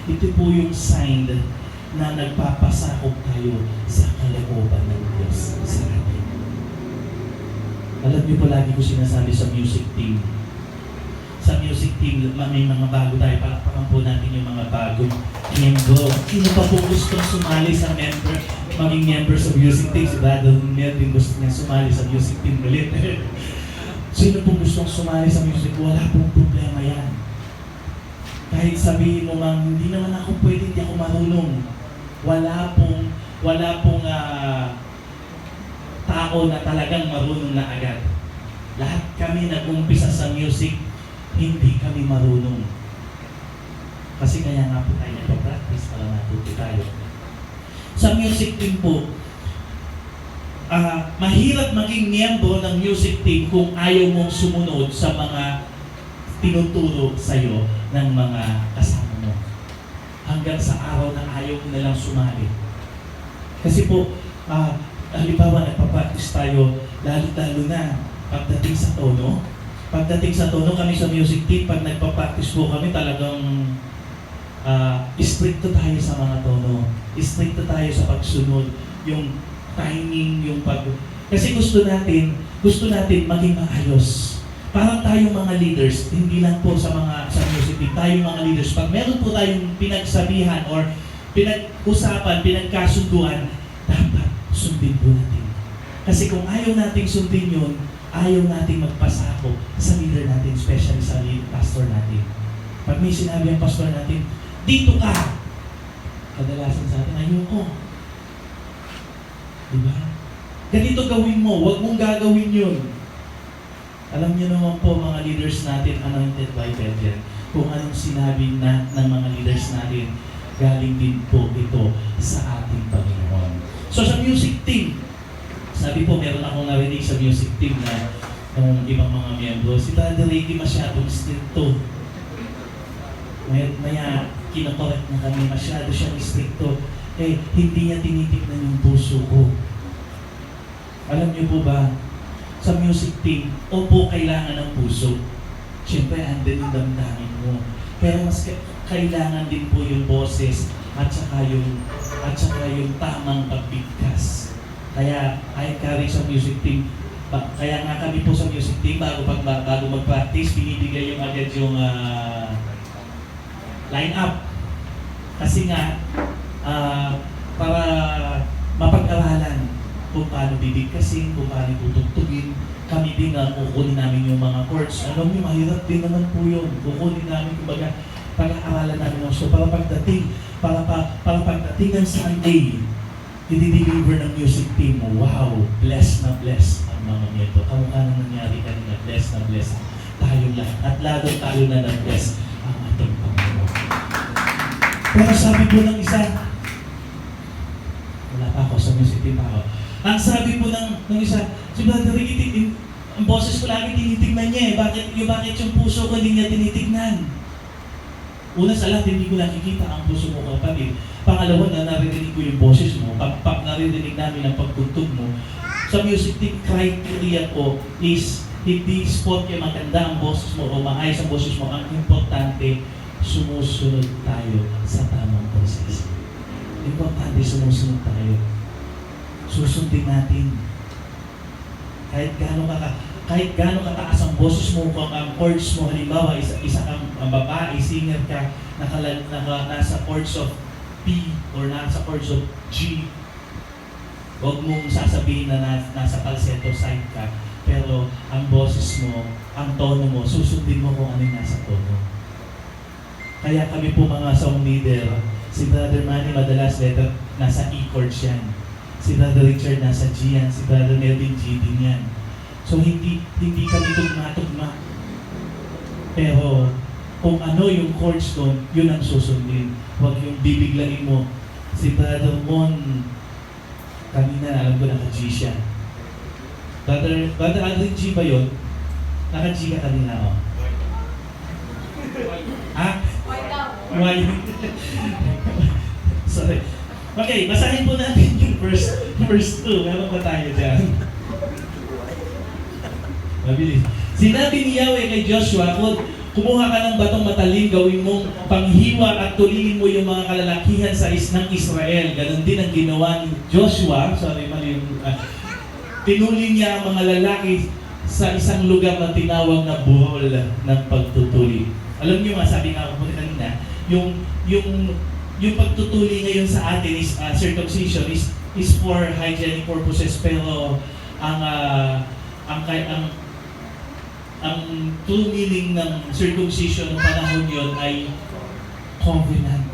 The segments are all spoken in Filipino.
ito po yung sign na nagpapasakop tayo sa kalooban ng Diyos sa atin. Alam niyo po, lagi ko sinasabi sa music team. Sa music team, may mga bago tayo. Palakpakan po natin yung mga bagong member. Sino pa po gusto sumali sa maging member sa music team? Si Brother Melvin gusto niya sumali sa music team ulit. Sino po gustong sumali sa music? Wala pong problema yan. Kahit sabihin mo mang, hindi naman ako pwede, hindi ako marunong. Wala pong tao na talagang marunong na agad. Lahat kami nag-umpisa sa music, hindi kami marunong. Kasi kaya nga po tayo nagpa-practice para matuto tayo. Sa music team po, mahirap maging miyembro ng music team kung ayaw mong sumunod sa mga tinuturo sa'yo ng mga kasama mo. Hanggang sa araw na ayaw mo nalang sumali. Kasi po, halimbawa nagpa-practice tayo, lalo-lalo na pagdating sa tono. Pagdating sa tono kami sa music team, pag nagpa-practice po kami talagang stricto tayo sa mga tono. Stricto tayo sa pagsunod. Yung timing, kasi gusto natin maging maayos. Parang tayong mga leaders, hindi lang po sa music team, tayong mga leaders. Pag meron po tayong pinagsabihan or pinag-usapan, pinagkasunduan, dapat sundin po natin. Kasi kung ayaw nating sundin yun, ayaw nating magpasako sa leader natin, especially sa pastor natin. Pag may sinabi ang pastor natin, dito ka! Kadalasan sa atin, ayoko. Diba? Ganito gawin mo, huwag mong gagawin yun. Alam niyo naman po mga leaders natin, anointed by God yan. Kung anong sinabi ng mga leaders natin, galing din po ito sa ating Panginoon. So sa music team, sabi po, meron akong narinig sa music team na ng ibang mga miyembro, si Brother Ricky masyadong stricto. Maya kinokorek na kami, masyado siyang stricto. Hindi niya tinitignan yung puso ko. Alam niyo po ba, sa music team, opo, kailangan ng puso. Siyempre, andun yung damdamin mo. Pero mas kailangan din po yung boses at saka yung tamang pagbigkas. Kaya, I encourage sa music team. Kaya nga kami po sa music team, bago mag-practice, binibigay yung agad yung line-up. Kasi nga, para mapag-aralan kung paano bibigkasin, kung paano tutugtugin. Kami din kukunin namin yung mga chords. Alam niyo, mahirap din naman po yun. Kukunin namin, kumbaga, pag-aaralan namin. So, para pagdating ng Sunday, i-deliver ng music team mo, wow, blessed na blessed ang mga nito. Kamukha nang nangyari kanina, blessed na blessed tayo lahat. At lalo na na-bless ang ating Panginoon. Pero sabi po ng isa, wala pa ako sa music team ako. Ang sabi po ng isa, si Brother Ricky, ang boses ko lagi tinitignan niya Bakit yung puso ko hindi niya tinitignan? Una sa lahat, hindi ko nakikita ang puso mo, kapatid. Pangalawa na naririnig ko yung boses mo. Pag naririnig namin ang pagtugtog mo. Sa music team criteria po is hindi spot yung maganda ang boses mo o maayos ang boses mo. Ang importante, sumusunod tayo sa tamang proseso. Importante, sumusunod tayo. Susundin natin. Kahit gaano kataas ang boses mo, kung ang chords mo, halimbawa, isa kang babae, singer ka, nasa chords of P or nasa chords of G, huwag mong sasabihin na nasa falsetto side ka, pero ang boses mo, ang tono mo, susundin mo kung ano yung nasa tono. Kaya kami po mga song leader, si Brother Manny madalas nasa E chords yan. Si Brother Richard nasa G yan, si Brother Melvin G din yan. So hindi kami tugma-tugma. Pero kung ano yung chords doon, yun ang susundin. Huwag yung bibiglain mo. Si Brother Mon, kanina alam ko naka-G siya. Brother Aldrin G ba yun? Naka-G ka kanina, oh. Why? Sorry. Okay, basahin po natin yung verse 2. Meron pa tayo dyan. Mabilis. Sinabi ni Yahweh kay Joshua, Kumuha ka ng batong matalim, gawin mong panghiwa at tulingin mo yung mga kalalakihan ng Israel. Ganon din ang ginawa ni Joshua. Sorry, mali yung... tinuli niya ang mga lalaki sa isang lugar na tinawag na buhol ng pagtutuli. Alam niyo nga, sabi nga ako kanina, yung pagtutuli ngayon sa atin is circumcision is for hygienic purposes, pero ang true meaning ng circumcision ng panahon yon ay covenant.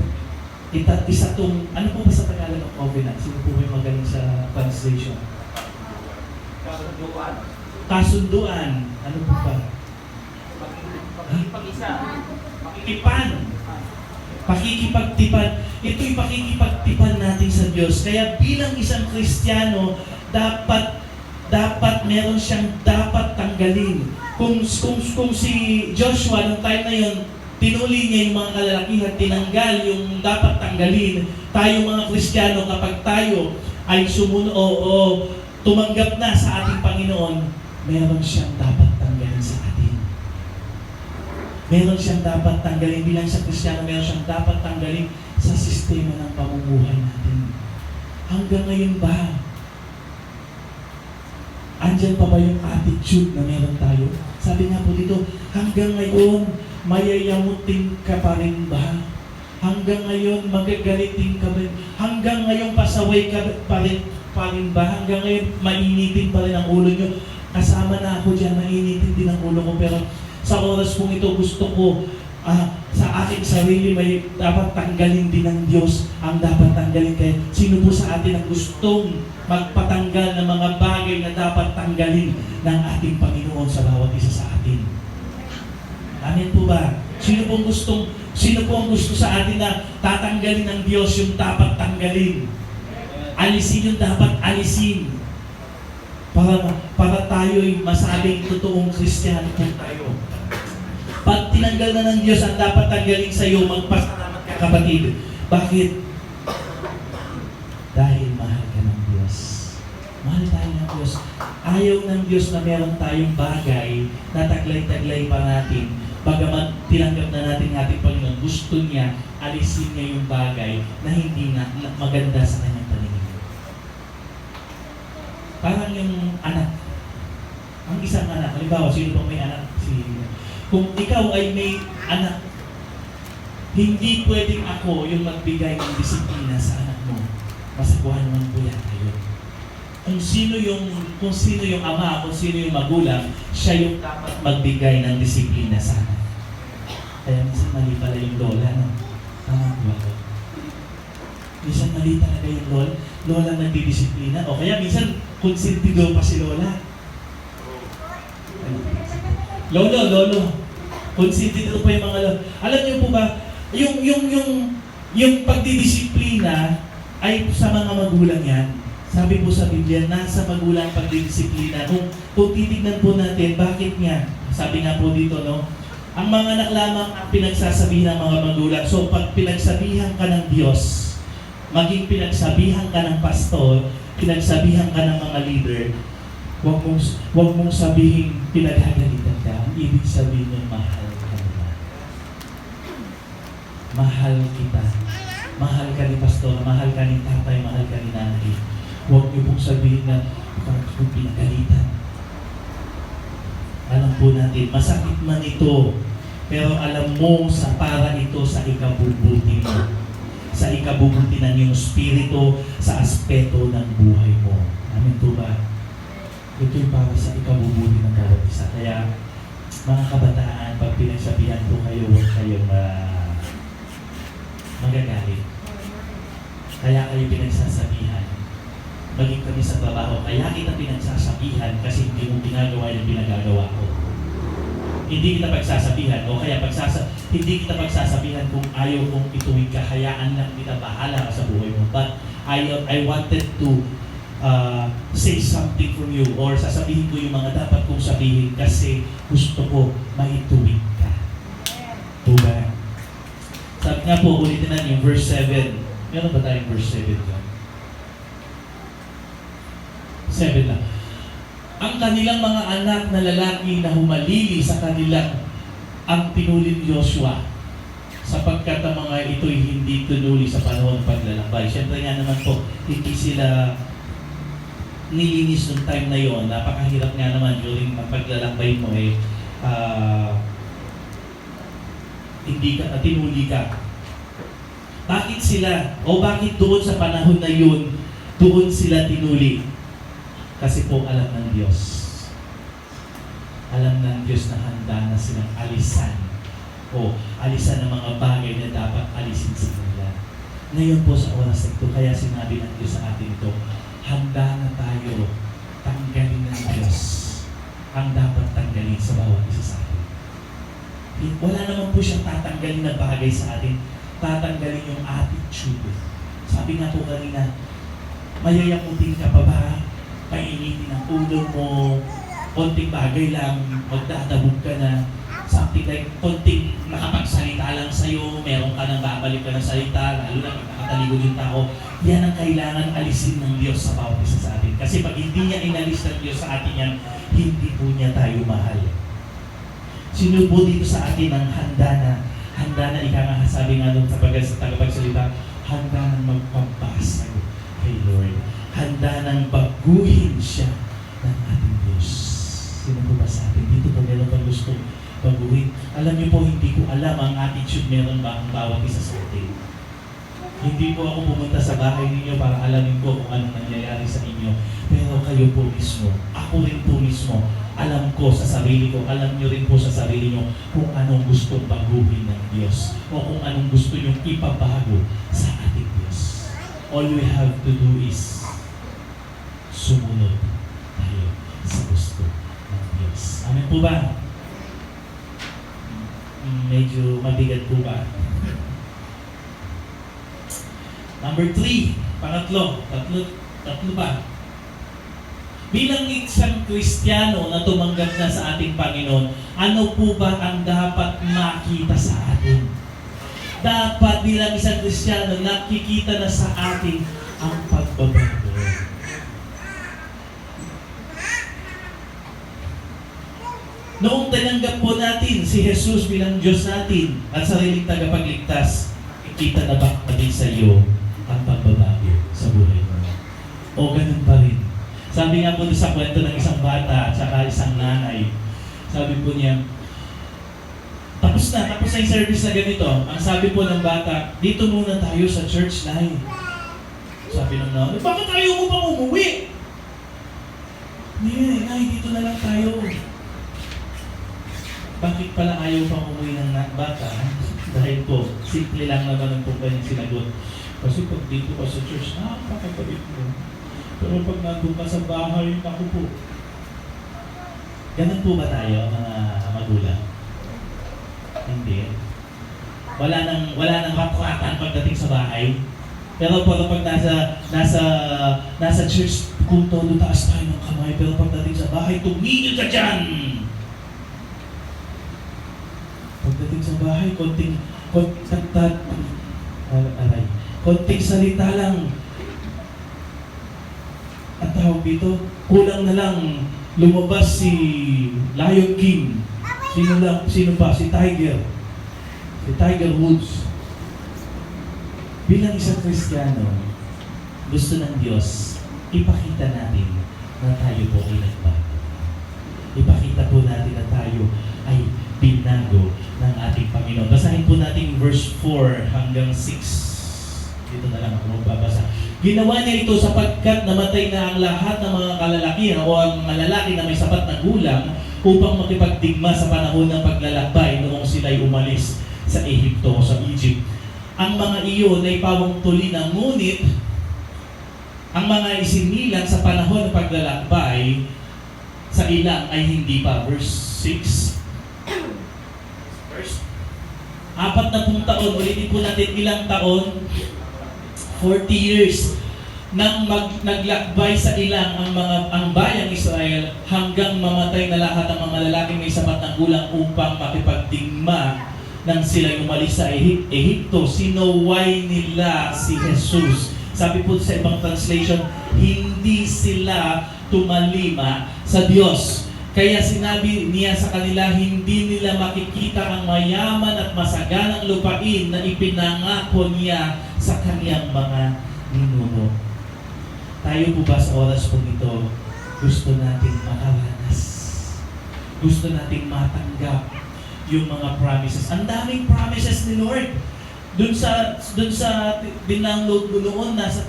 Isa tong, ano po ba sa Tagalog ng covenant? Sino po may magaling sa translation? Kasunduan. Ano po ba? Pakikipagtipan. Ito'y pakikipagtipan natin sa Diyos. Kaya bilang isang Kristiyano, dapat meron siyang dapat tanggalin. Kung si Joshua nung time na yon, tinuli niya yung mga kalalakihan, tinanggal yung dapat tanggalin. Tayo mga Kristiyano, kapag tayo ay tumanggap na sa ating Panginoon, meron siyang dapat tanggalin sa atin. Meron siyang dapat tanggalin bilang sa Kristiyano, meron siyang dapat tanggalin sa sistema ng pamumuhay natin. Hanggang ngayon ba? Andyan pa ba yung attitude na meron tayo? Sabi nga po dito, hanggang ngayon, mayayamutin ka pa rin ba? Hanggang ngayon, magagalitin ka ba? Hanggang ngayon, pasaway ka pa rin ba? Hanggang ngayon, mainitin pa rin ang ulo nyo. Kasama na ako dyan, mainitin din ang ulo ko. Pero sa oras kong ito, gusto ko, sa aking sarili, may dapat tanggalin din ng Diyos ang dapat tanggalin. Kaya sino po sa atin ang gustong magpatanggal ng mga bagay na dapat tanggalin ng ating Panginoon sa bawat isa sa atin? Amen po ba? Sino po ang gusto sa atin na tatanggalin ng Diyos yung dapat tanggalin? Alisin yung dapat alisin. Para tayo'y masabing totoong Kristiyano po tayo. Pag tinanggal na ng Diyos ang dapat tanggalin sa iyo, magpasalamat ka, kapatid. Bakit? Dahil mahal ka ng Diyos. Mahal tayo ng Diyos. Ayaw ng Diyos na meron tayong bagay na taglay-taglay pa natin. Bagamat tinanggap na natin ng ating Panginoon, gusto niya, alisin niya yung bagay na hindi na maganda sa kanyang paningin. Parang yung anak. Ang isang anak, halimbawa, sino bang may anak? Kung ikaw ay may anak, hindi pwedeng ako yung magbigay ng disiplina sa anak mo. Masaguhan naman po yan kayo. Kung sino yung ama, kung sino yung magulang, siya yung dapat magbigay ng disiplina sa anak. Kaya minsan mali pala yung lola, no? Tama ba? Minsan mali talaga yung lola nagdidisiplina. O kaya minsan konsentido pa si lola. Lolo. Konsentido pa yung mga lolo. Alam niyo po ba, yung pagdidisiplina ay sa mga magulang yan. Sabi po sa Biblia, nasa magulang pagdidisiplina. Kung titignan po natin, bakit nga? Sabi nga po dito, no? Ang mga anak lamang ang pinagsasabihan ng mga magulang. So, pag pinagsabihan ka ng Diyos, maging pinagsabihan ka ng pastor, pinagsabihan ka ng mga leader, huwag mong sabihin pinaghagalitan ka. Ang ibig sabihin ng mahal ka nila. Mahal kita. Mahal ka ni pastor, mahal ka ni tatay, mahal ka ni nanay. Huwag niyo pong sabihin na kung pinagalitan. Alam po natin, masakit man ito, pero alam mo para ito sa ikabubuti mo. Sa ikabubuti ng iyong spirito, sa aspeto ng buhay mo. Amen po ba? Ito'y para sa ikabubuti ng bawat isa. Kaya, mga kabataan, pag pinagsabihan po kayo, huwag kayong magagalit. Kaya kayo pinagsasabihan. Maging kami sa trabaho, kaya kita pinagsasabihan kasi hindi mo ginagawa yung pinagagawa ko. Hindi kita pagsasabihan, o kaya hindi kita pagsasabihan kung ayaw kong ituwid ka, hayaan lang kita, bahala ka sa buhay mo. But I wanted to say something from you, or sasabihin ko yung mga dapat kong sabihin kasi gusto ko maituwid ka. Diba? Sabi nga po, ulitin na yung verse 7. Meron ba tayong verse 7 dyan? 7 lang. Ang kanilang mga anak na lalaki na humalili sa kanilang ang tinuli ni Joshua sapagkat ang mga ito'y hindi tinuli sa panahon ng paglalakbay. Siyempre nga naman po, hindi sila nilinis nung time na yon. Napakahirap nga naman during ang paglalakbay mo hindi ka, tinuli ka. Bakit sila, o bakit doon sa panahon na yun, doon sila tinuli? Kasi po alam ng Diyos. Alam ng Diyos na handa na silang alisan. O alisan ng mga bagay na dapat alisin sa kanila. Ngayon po sa oras na ito, kaya sinabi ng Diyos sa atin ito, handa na tayo tanggalin ng Diyos ang dapat tanggalin sa bawat isa sa atin. Wala naman po siyang tatanggalin na bagay sa atin. Tatanggalin yung attitude. Sabi nga po kanina, mayayakutin ka pa ba? Painitin ang ulo mo, konting bagay lang, magdadabog ka na, something like konting nakapagsalita lang sa'yo, meron ka nang babalik ka ng salita, lalo na pag nakataligod yung tao, yan ang kailangan alisin ng Diyos sa bawat isa sa atin. Kasi pag hindi niya inalis ng Diyos sa atin yan, hindi po niya tayo mahal. Sino po dito sa atin ang handa na ikakasabi nga doon sa tagapagsalita, handa na magpapasag kay Lord. Handa nang baguhin siya ng ating Diyos. Sino po ba sa atin? Dito po meron pang gusto baguhin. Alam niyo po, hindi ko alam ang attitude meron ba ang bawat isa sa atin. Hindi po ako pumunta sa bahay ninyo para alamin ko kung anong nangyayari sa inyo. Pero kayo po mismo, ako rin po mismo, alam ko sa sarili ko, alam niyo rin po sa sarili niyo kung anong gustong baguhin ng Diyos o kung anong gusto niyong ipabago sa ating Diyos. All we have to do is sumunod tayo sa gusto ng Diyos. Amen po ba? Medyo mabigat po ba? Number 3, pangatlo, tatlo ba? Bilang isang Kristiyano na tumanggap na sa ating Panginoon, ano po ba ang dapat makita sa atin? Dapat bilang isang Kristiyano, nakikita na sa atin ang pagbabago. Noong tinanggap po natin si Jesus bilang Diyos natin at sariling tagapagligtas, ikita na ba natin sa iyo ang pagbabago sa buhay mo? O ganun pa rin? Sabi nga po sa kwento ng isang bata at saka isang nanay, sabi po niya, tapos na yung service na ganito. Ang sabi po ng bata, dito muna tayo sa church na. Sabi ng nanay, bakit ayaw mo pang umuwi? Nay, dito na lang tayo. Bakit pala ayaw pang umuwi ng bata? Dahil po, simple lang naman ang po kanyang sinagot. Kasi pag dito ka sa church, pakakabit mo. Pero pag nandun ka sa bahay, naku po. Ganun po ba tayo, mga magulang? Hindi. Wala nang kapratan pagdating sa bahay. Pero pag nasa church, kung todo taas tayo ng kamay, pero pagdating sa bahay, tumigil ka dyan! Pagdating sa bahay, konting salita lang. At tawag dito, kulang na lang lumabas si Lion King. Sino pa? Si Tiger. Si Tiger Woods. Bilang isang Kristiyano, gusto ng Diyos, ipakita natin na tayo po ay nagbago. Ipakita po natin na tayo ay binago ng ating Panginoon. Basahin po natin verse 4 hanggang 6. Dito na lang ako magbabasa. Ginawa niya ito sapagkat namatay na ang lahat ng mga kalalakihan o ang mga lalaki na may sapat na gulang upang makipagdigma sa panahon ng paglalakbay noong sila'y umalis sa Ehipto o sa Egypt. Ang mga iyon ay pawang tuli na, ngunit ang mga isinilang sa panahon ng paglalakbay sa ilang ay hindi pa. Verse 6. Verse 40 taon, ulitin po natin ilang taon, 40 years nang naglakbay sa ilang ang bayang Israel hanggang mamatay na lahat ang mga lalaking may sapat na gulang upang makipagdigma nang sila umalis sa Ehipto. Sinuway nila si Jesus. Sabi po sa ibang translation, hindi sila tumalima sa Diyos. Kaya sinabi niya sa kanila, hindi nila makikita ang mayaman at masaganang lupain na ipinangako niya sa kaniyang mga ninuno. Tayo po ba sa oras po ito, gusto natin makaranas? Gusto nating matanggap yung mga promises. Ang daming promises ni Lord. Dun sa dindownload ko noon, nasa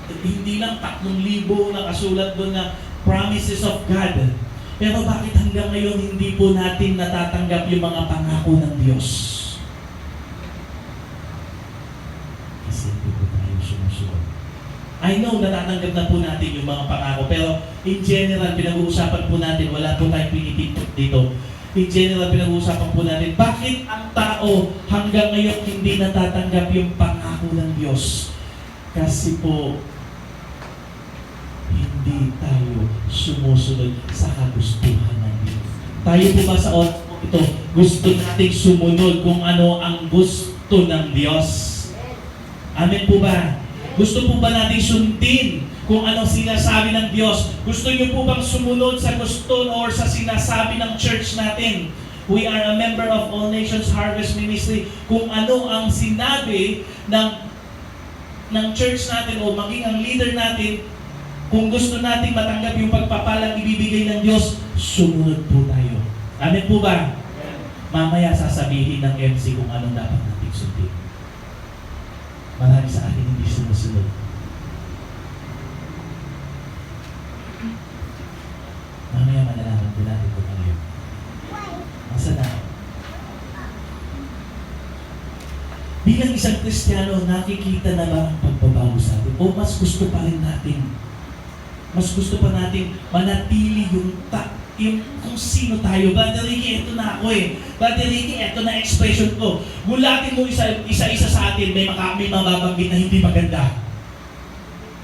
hindi lang 3,000 nakasulat doon na promises of God. Pero bakit hanggang ngayon hindi po natin natatanggap yung mga pangako ng Diyos? Kasi hindi po tayo sumusunod. I know natatanggap na po natin yung mga pangako, pero in general, pinag-uusapan po natin, wala po tayong pinipitok dito. In general, pinag-uusapan po natin, bakit ang tao hanggang ngayon hindi natatanggap yung pangako ng Diyos? Kasi po, hindi tayo sumusunod sa kagustuhan ng Diyos. Tayo po ba sa oras ito, gusto nating sumunod kung ano ang gusto ng Diyos? Amen po ba? Gusto po ba nating sundin kung ano sinasabi ng Diyos? Gusto niyo po bang sumunod sa gusto or sa sinasabi ng church natin? We are a member of All Nations Harvest Ministry. Kung ano ang sinabi ng church natin o maging ang leader natin, kung gusto nating matanggap yung pagpapalang ibibigay ng Diyos, sumunod po tayo. Amen po ba? Mamaya sasabihin ng MC kung anong dapat nating sundin. Marami sa akin hindi sumusunod. Mamaya malalaman po natin kung ano yun. Masa na? Bilang isang Kristiyano, nakikita na ba ang pagbabago sa atin? O mas gusto pa rin natin? Mas gusto pa natin manatili yung kung sino tayo. Brother Ricky, eto na ako eh. Brother Ricky, eto na expression ko. Gulatin mo isa-isa sa atin, may mababanggit na hindi maganda.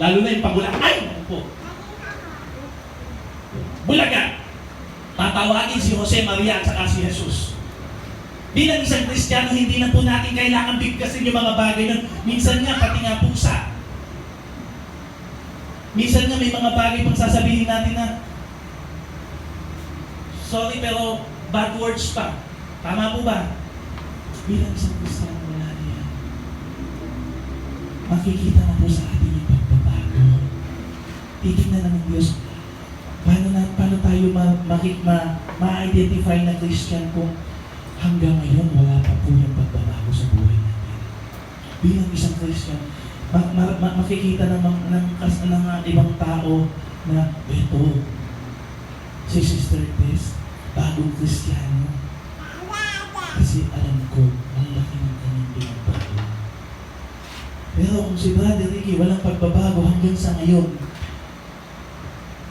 Lalo na yung pagulat. Ay! Ano po? Bulaga! Tatawagin si Jose Maria at saka si Jesus. Bilang isang Kristiyano, hindi na po natin kailangan bigkasin yung mga bagay na minsan nga, pati nga pusa. Minsan nga may mga bagay pang sasabihin natin na sorry pero bad words pa. Tama po ba? Bilang isang Kristiyano, wala niya. Makikita na po sa atin yung pagbabago. Titignan na ng Diyos, paano tayo ma-identify na Christian kung hanggang ngayon wala pa po yung pagbabago sa buhay natin. Bilang isang Christian, makikita ng ibang tao na ito, si Sister Tess, bagong Kristiyano. Kasi alam ko, ang laki ng kanyang pinagbago. Pero kung si Brother Ricky, walang pagbabago hanggang sa ngayon,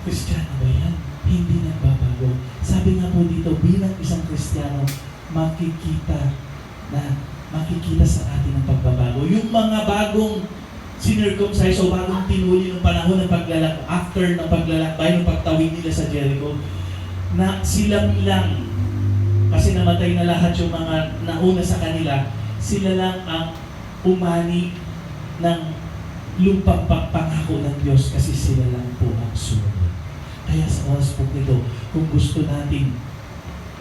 Kristiyano ba yan? Hindi nagbabago. Sabi nga po dito, bilang isang Kristiyano, makikita sa atin ang pagbabago. Yung mga bagong sinircumcise o bagong tinuli ng panahon ng paglalakbay, after ng paglalakbay, ng pagtawid nila sa Jericho, na sila lang, kasi namatay na lahat yung mga nauna sa kanila, sila lang ang umani ng lumpang pangako ng Diyos kasi sila lang po ang sumunod. Kaya sa oras po nito, kung gusto natin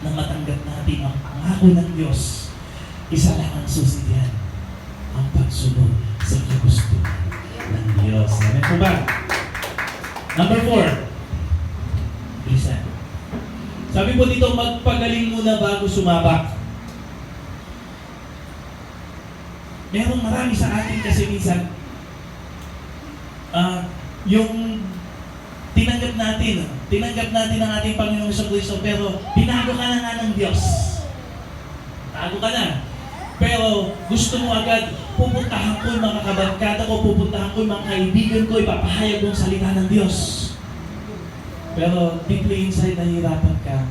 na matanggap natin ang pangako ng Diyos, isa lang ang susiyan, ang pagsunod sa kagustuhan ng Diyos. Amen po ba? Number 4. Listen. Sabi po dito, magpagaling muna bago sumabak. Merong marami sa atin kasi minsan, yung tinanggap natin ang ating Panginoong Jesucristo, pero binago ka na nga ng Diyos. Tago ka na. Pero gusto mo agad, pupuntahan ko yung mga kabarkada ko, pupuntahan ko yung mga kaibigan ko, ipapahayag mo ang salita ng Diyos. Pero deeply inside, nahihirapan ka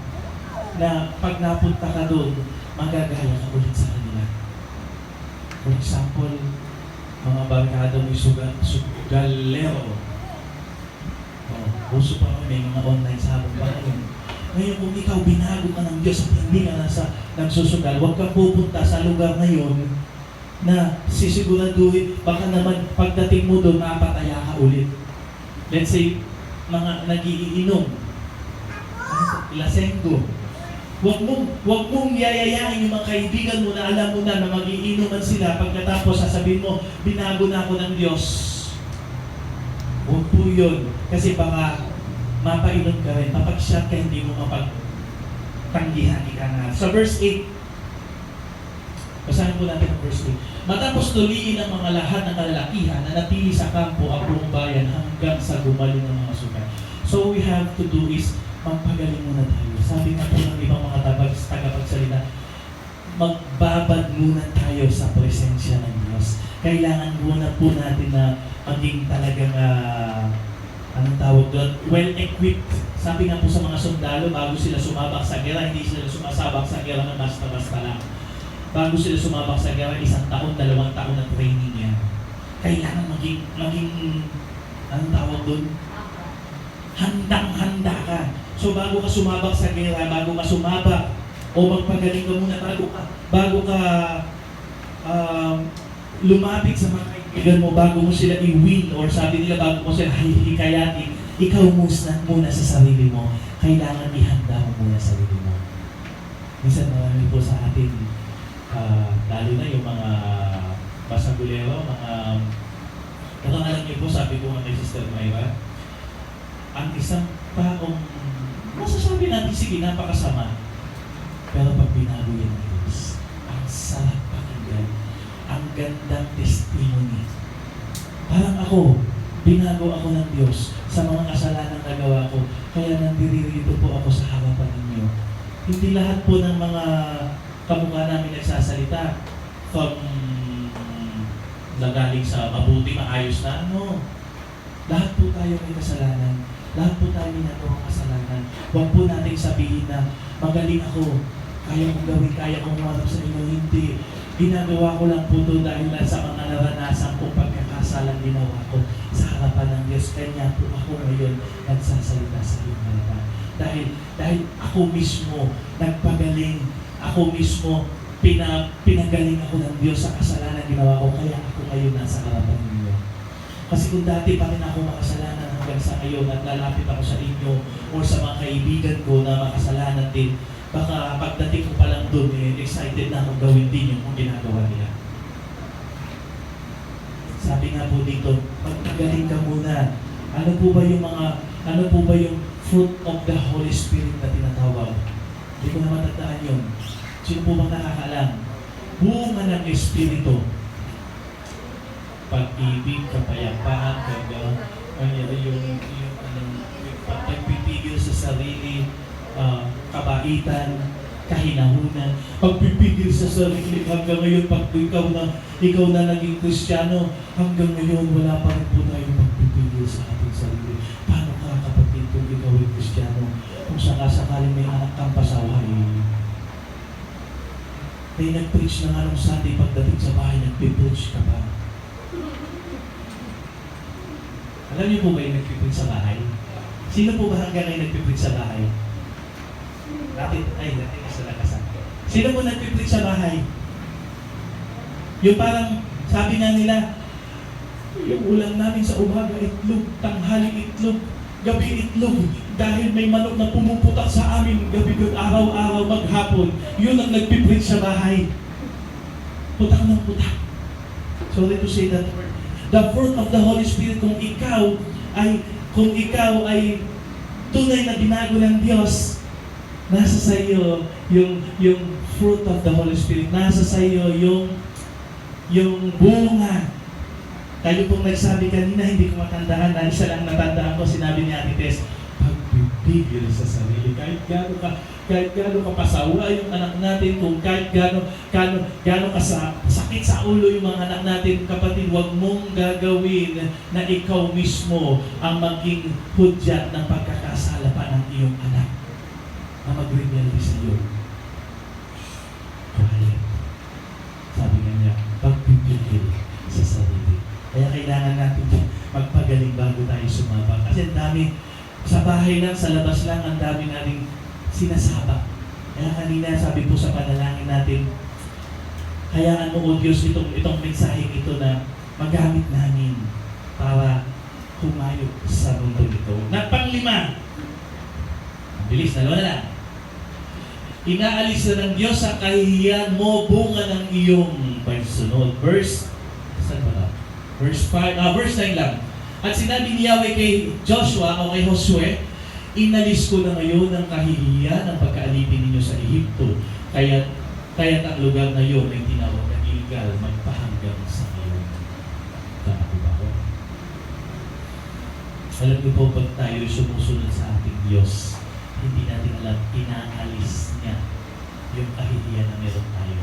na pag napunta ka doon, magagaya ka ulit sa kanila. For example, mga barkada mo sugalero. Uso pa kami, may mga online sabong pa ngayon. Ngayon, kung ikaw binago ka ng Diyos at hindi ka nagsusugal, huwag kang pupunta sa lugar na yon na sisiguraduhin, baka naman pagdating mo doon, mapataya ka ulit. Let's say, mga nagiinom. lasenggo. Huwag mong yayayain yung mga kaibigan mo na alam mo na magiinuman sila pagkatapos sasabihin mo, binago na ako ng Diyos. Huwag po yun. Kasi baka mapainom ka rin. Mapag-shot ka, hindi mo mapagtanggihan ka nga. Sa verse 8, basahin po natin ang verse 8. Matapos tuliin ang mga lahat ng kalalakihan na natili sa kampo ang buong bayan hanggang sa gumaling ng mga sugat. So we have to do is magpagaling muna tayo. Sabi nga po ng ibang mga tagapagsalita, magbabad muna tayo sa presensya ng Diyos. Kailangan muna po natin na maging talagang, anong tawag doon? Well-equipped. Sabi nga po sa mga sundalo, bago sila sumabak sa gera, hindi sila sumasabak sa gera ng basta-basta lang. Bago sila sumabak sa gera, 1 taon, 2 taon ng training niya. Kailangan maging anong tawag doon? Handang-handa ka. So bago ka sumabak sa gera, bago ka sumabak, o magpagaling ka muna, bago ka lumapit sa mga kaibigan mo, bago mo sila i-win, or sabi nila bago mo sila hikayatin, ikaw muna sa sarili mo. Kailangan ihanda mo muna sa sarili mo. Minsan marami po sa atin, lalo na yung mga basagulero, pero alam niyo po, sabi ko nga kay Sister Myra, ang isang taong masasabi natin, sige, napakasama. Pero pag binago yan ng Diyos, ang sarap pakinggan, ang gandang testimony. Parang ako, binago ako ng Diyos sa mga kasalanan na gawa ko, kaya nandirito po ako sa harapan ninyo. Hindi lahat po ng mga kamukha namin nagsasalita from nagaling sa mabuti, maayos na lahat po tayo may kasalanan. Lahat po tayo ginagawang kasalanan. Huwag po nating sabihin na magaling ako, kaya kong gawin, kaya kong umarap sa inyo. Hindi. Ginagawa ko lang po ito dahil sa mga naranasan kong pagkakasalang ginawa ko sa harapan ng Diyos. Kanya po ako ngayon nagsasalita sa iyong harapan. Dahil ako mismo nagpagaling, ako mismo pinagaling ako ng Diyos sa kasalanan ginawa ko, kaya ako ngayon nasa harapan ninyo. Kasi kung dati pa rin ako makasalanan hanggang sa ngayon at lalapit ako sa inyo o sa mga kaibigan ko na makasalanan din, baka pagdating ko pa lang doon, excited na akong gawin din yung ginagawa nila. Sabi nga po dito, magpagaling ka muna. Ano po ba yung fruit of the Holy Spirit na tinatawag? Hindi ko na matandaan yun. Sino po bang nakakaalam? Bunga ng Espiritu. Pag-ibig, kapayapaan, yung pagpipigil sa sarili, kabaitan, kahinahunan, pagpipigil sa sarili hanggang ngayon, pag ikaw na naging Kristiyano, hanggang ngayon wala pa rin po tayong pagpipigil sa ating sarili. Paano ka, kapatid, kung ikaw ay Kristiyano, kung sakasakaling may anak kang pasaway? May nag-preach na nga nung Sunday, pagdating sa bahay, nag-preach ka pa. Alam niyo po ba yung nag-preach sa bahay? Sino po ba hanggang ngayon nag-preach sa bahay? Natin kasi nakasan. Sino po nag-preach sa bahay? Yung parang, sabi nga nila, yung ulam namin sa umaga, itlog, tanghali itlog, gabi itlog, dahil may manok na pumuputak sa amin, gabi araw-araw, maghapon. Yun ang nag-preach sa bahay. Putak ng putak. Sorry to say that word. The fruit of the Holy Spirit, kung ikaw ay tunay na binago ng Diyos, nasa sa iyo yung fruit of the Holy Spirit, nasa sa iyo yung bunga. Tayo pong nagsabi kanina, hindi ko matandaan, dahil isa lang natandaan ko, sinabi ni Ate Tess, pagpipigil sa sarili, kahit gaano ka pasawa yung anak natin, kung kahit gaano ka sakit sa ulo yung mga anak natin, kapatid, huwag mong gagawin na ikaw mismo ang maging hudyat ng pagkakasala pa ng iyong anak na mag-rebelde sa iyo. Quiet. Sabi nga niya, pagpipigil sa sarili. Kaya kailangan natin magpagaling bago tayo sumabak. Kasi ang dami, sa bahay lang, sa labas lang, ang dami nating sinasabak. Kaya kanina, sabi po sa panalangin natin, hayaan mo, O Diyos, itong mensaheng ito na magamit namin para humayok sa mundo ito. Na panglima, Bilis, dalawa na lang. Inaalis na ng Diyos ang kahihiyan mo, bunga ng iyong pagsunod. Verse, saan ba na? Verse 5, verse 9 lang. At sinabi ni Yahweh kay Joshua o kay Josue, inalis ko na ngayon ang kahihiyan ng pagkaalipin ninyo sa Ehipto. Kaya ang lugar na iyon ay tinawag na Gilgal, magpahanggang sa ngayon. Tama po ba ako? Alam niyo po, pag tayo sumusunod sa ating Diyos, hindi natin alam, inaalis niya yung kahihiyan na meron tayo.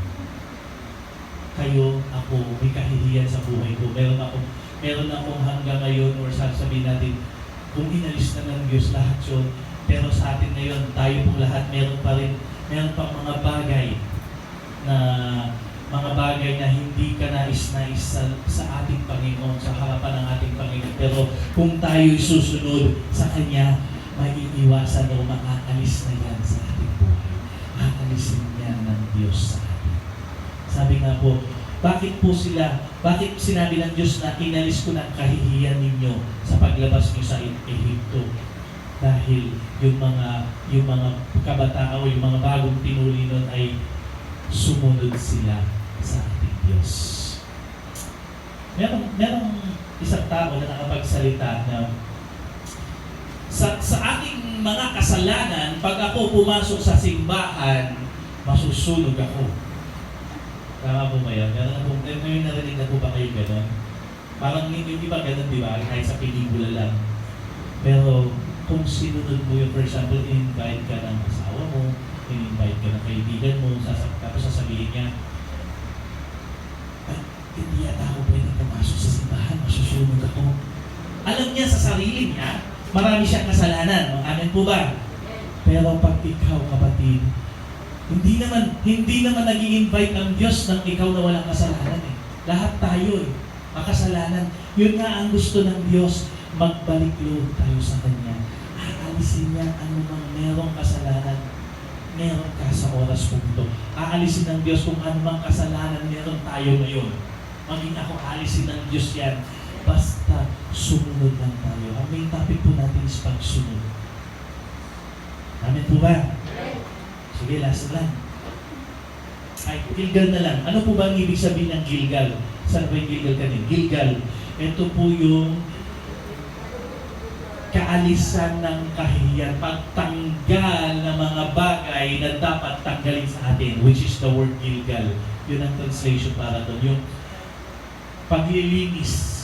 Kayo, ako, may kahihiyan sa buhay ko. Meron akong hanggang ngayon, or sasabihin natin, kung inalis na ng Diyos lahat yun, pero sa atin ngayon, tayo pong lahat, meron pang mga bagay na hindi ka nais-nais sa ating Panginoon, sa harapan ng ating Panginoon. Pero kung tayo'y susunod sa Kanya, maiiwasan o makaalis na yan sa ating buhay. Aalisin yan ng Diyos sa atin. Sabi nga po, bakit sinabi ng Diyos na inalis ko ng kahihiyan ninyo sa paglabas niyo sa Ehipto? Dahil yung mga kabataan o yung mga bagong pinuli nun ay sumunod sila sa ating Diyos. Merong isang tao na nakapagsalita na sa aking mga kasalanan, pag ako pumasok sa simbahan, masusunog ako. Tama po ba yan? Ngayon narinig na po ba kayo gano'n? Parang hindi ba gano'n, di ba? Kahit sa pelikula lang. Pero kung sinunod mo yung, for example, in-invite ka ng asawa mo, in-invite ka ng kaibigan mo, tapos sasabihin niya, hindi yata ako pwede pumasok sa simbahan, masusunog ako. Alam niya sa sarili niya, marami siyang kasalanan. Amen po ba? Pero pag ikaw, kapatid, hindi naman nag-i-invite ang Diyos ng ikaw na walang kasalanan eh. Lahat tayo makasalanan. Yun nga ang gusto ng Diyos, magbalik loob tayo sa Kanya. Aalisin niya anumang merong kasalanan, meron ka sa oras kong ito. Aalisin ng Diyos kung anumang kasalanan meron tayo ngayon. Maging ako, aalisin ng Diyos yan. Basta sumunod lang tayo. Ang main topic po natin is pagsunod. Amen po ba? Sige, last lang. Ay, Gilgal na lang. Ano po ba ang ibig sabihin ng Gilgal? Saan ba yung Gilgal kanina? Gilgal. Ito po yung kaalisan ng kahihiyan, pagtanggal ng mga bagay na dapat tanggalin sa atin, which is the word Gilgal. Yun ang translation para doon. Yung paglilinis,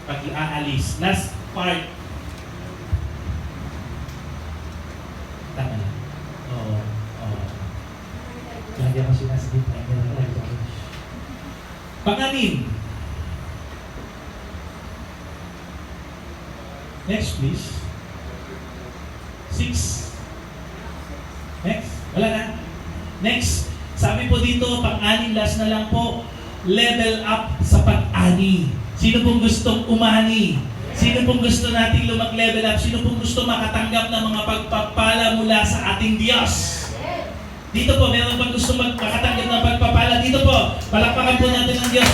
pag-aalis. Last part. Tama na. Oo. Lagi ako sinasabi. Pang-anim. Next, please. 6. Next. Wala na. Next. Sabi po dito, pang-anim, last na lang po, level up sa pag-ani. Sino pong gustong umani? Sino pong gusto nating lumag-level up? Sino pong gusto makatanggap ng mga pagpapala mula sa ating Diyos? Dito po, meron pang gusto makatanggap ng pagpapala. Dito po, palakpakan po natin ng Diyos.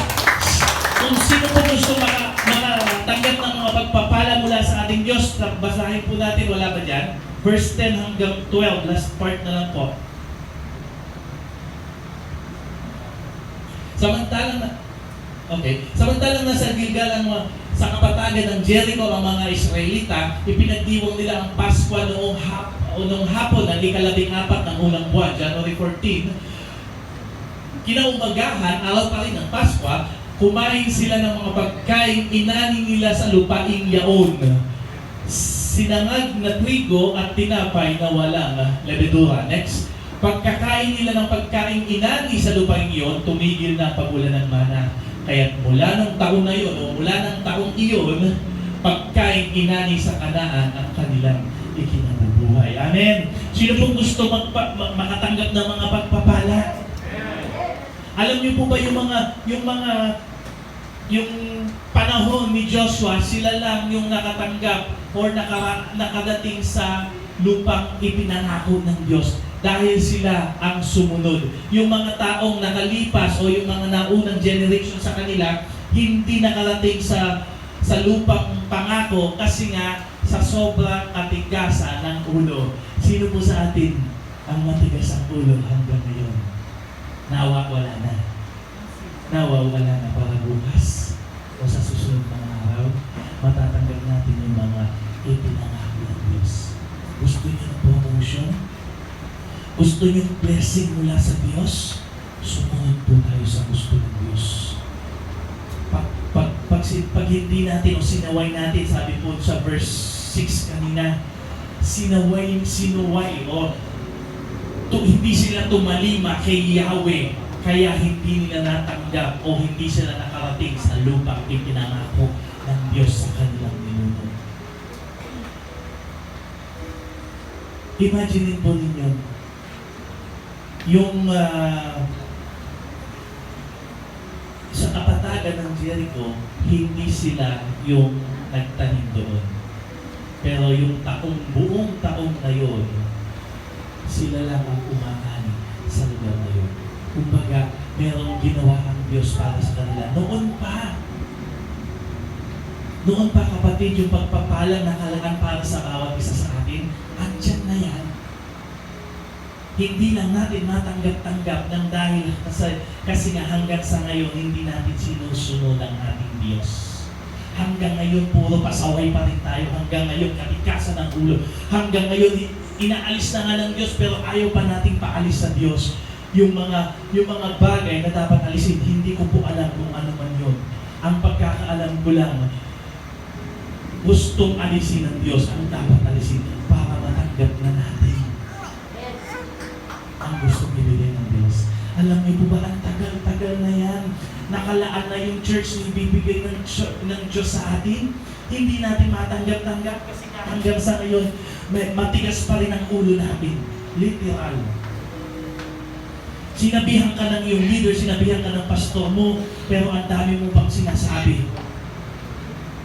Kung sino pong gusto makatanggap ng mga pagpapala mula sa ating Diyos, basahin po natin, wala ba dyan? Verse 10 hanggang 12, last part na lang po. Samantalang nasa Gilgal sa kapatagan ng Jericho ang mga Israelita, ipinagdiwang nila ang Pasko noong hapon ng ika-14 ng unang buwan, January 14. Kinaumagahan, araw pa rin ng Pasko, kumain sila ng mga pagkain inani nila sa lupaing yaon. Sinangag na trigo at tinapay na walang lebedura. Next. Pagkakain nila ng pagkain inani sa lupaing iyon, tumigil na ang pagulan ng mana. Kaya mula ng taon na iyon, o mula ng taong iyon, pagkain inani sa Kanaan ang kanilang ikinabubuhay. Amen. Sino pong gusto makatanggap ng mga pagpapala? Alam niyo po ba yung panahon ni Joshua, sila lang yung nakatanggap or nakadating sa lupang ipinangako ng Diyos dahil sila ang sumunod. Yung mga taong nakalipas o yung mga naunang generation sa kanila, hindi nakarating sa lupang pangako kasi nga sa sobrang katigasan ng ulo. Sino po sa atin ang matigas ang ulo hanggang ngayon? Nawa wala na. Nawa wala na para bukas o sa susunod mga araw, matatanggap natin yung mga ipinangako ng Diyos. Gusto niyo ng promotion? Gusto niyo ng blessing mula sa Diyos? Sumunod po tayo sa gusto ng Diyos. Pag hindi natin o sinaway natin, sabi po sa verse 6 kanina, sinuway o hindi sila tumalima kay Yahweh, kaya hindi nila natanggap o hindi sila nakarating sa lupang ipinangako ng Diyos sa kanilang ninuno. Imagine po ninyo, yung sa kapatagan ng Jericho, hindi sila yung nagtanim doon. Pero yung buong taong na yun, sila lang ang umahani sa lugar na yun. Kumbaga, merong ginawa ang Diyos para sa kanila. Noon pa kapatid, yung pagpapalang nakalaan para sa bawat isa sa atin, andyan na yan. Hindi lang natin matanggap-tanggap ng dahil kasi nga hanggang sa ngayon, hindi natin sinusunod ang ating Diyos. Hanggang ngayon, puro pasaway pa rin tayo. Hanggang ngayon, katikasan ng ulo. Hanggang ngayon, inaalis na nga ng Diyos, pero ayaw pa nating paalis sa Diyos. Yung mga bagay na dapat alisin, hindi ko po alam kung ano man yun. Ang pagkakaalam ko lang, gustong alisin ng Diyos ang dapat alisin para matanggap na natin ang gustong ibigay ng Diyos. Alam niyo po ba, ang tagal-tagal na yan. Nakalaan na yung church na ibibigay ng Diyos sa atin. Hindi natin matanggap-tanggap kasi hanggang sa ngayon, matigas pa rin ang ulo natin. Literal. Sinabihan ka ng iyong leader, sinabihan ka ng pastor mo, pero ang dami mo pang sinasabi.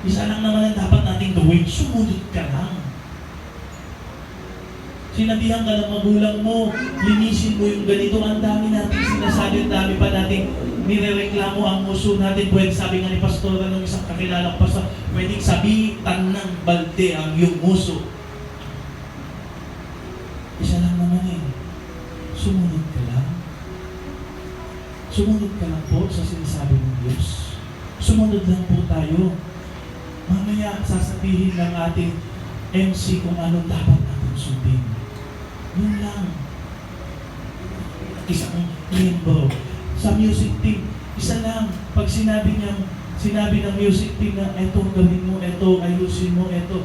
Isa lang naman ang dapat nating gawin, sumunod ka lang. Sinabihan ka ng magulang mo, linisin mo yung ganito, ang dami natin sinasabi, ang dami pa nating nirereklamo ang muso natin. Pwede sabi nga ni pastora ng isang kakilala ko, pastor, pwedeng sabitan ng balde ang iyong muso. Isa lang naman sumunod ka lang. Sumunod ka lang po sa sinasabi ng Diyos. Sumunod lang po tayo. Mamaya sasabihin ng ating MC kung anong dapat natin sundin. Yun lang. Isang member sa music team, isa lang. Pag sinabi ng music team na eto gawin mo, eto ayusin mo, eto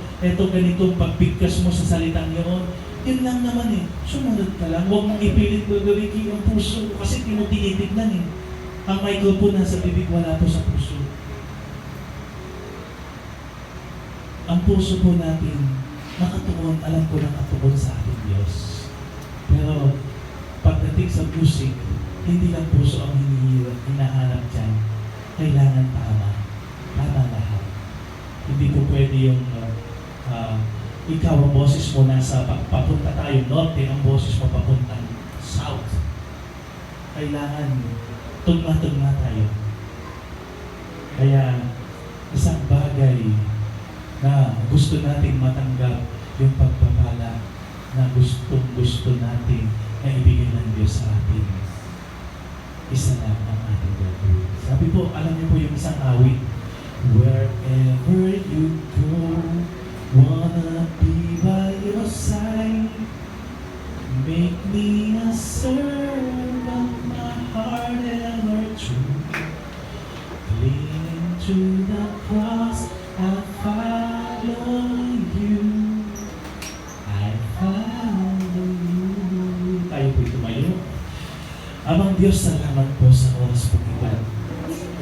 ganitong pagbigkas mo sa salitang yun, yun lang naman sumunod ka lang. Huwag mong ipilit gagawin ang puso kasi tinitignan Ang microphone nasa bibig, wala po sa puso. Ang puso po natin, nakatuon, alam ko na nakatuon sa ating Diyos. Pero pagdating sa music, hindi lang puso ang hinahanap dyan. Kailangan tama. Tama lahat. Hindi po pwede yung ikaw ang boses mo nasa papunta tayo norte, ang boses mo papuntang south. Kailangan tugma-tugma tayo. Kaya isang bagay na gusto nating matanggap yung pagpapala na gusto natin na ibigay ng Diyos sa atin. Isa lang ang ating gagawin. Sabi po, alam niyo po yung isang awit, wherever you go, wanna be by your side. Make me a servant, my heart ever true. Leaning to the cross, I'll follow you. I follow you. Tayo po'y tumayo. Amang Diyos, salamat po sa oras po ito.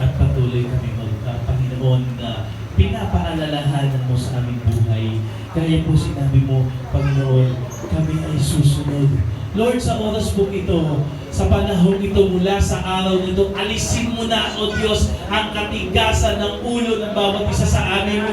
At patuloy kami Panginoon, na pinapaalalahanan mo sa aming buhay. Kaya po sinabi mo, Panginoon, kami ay susunod. Lord, sa oras po ito, sa panahon ito, mula sa araw nito, alisin mo na, O Diyos, ang katigasan ng ulo ng bawat isa sa amin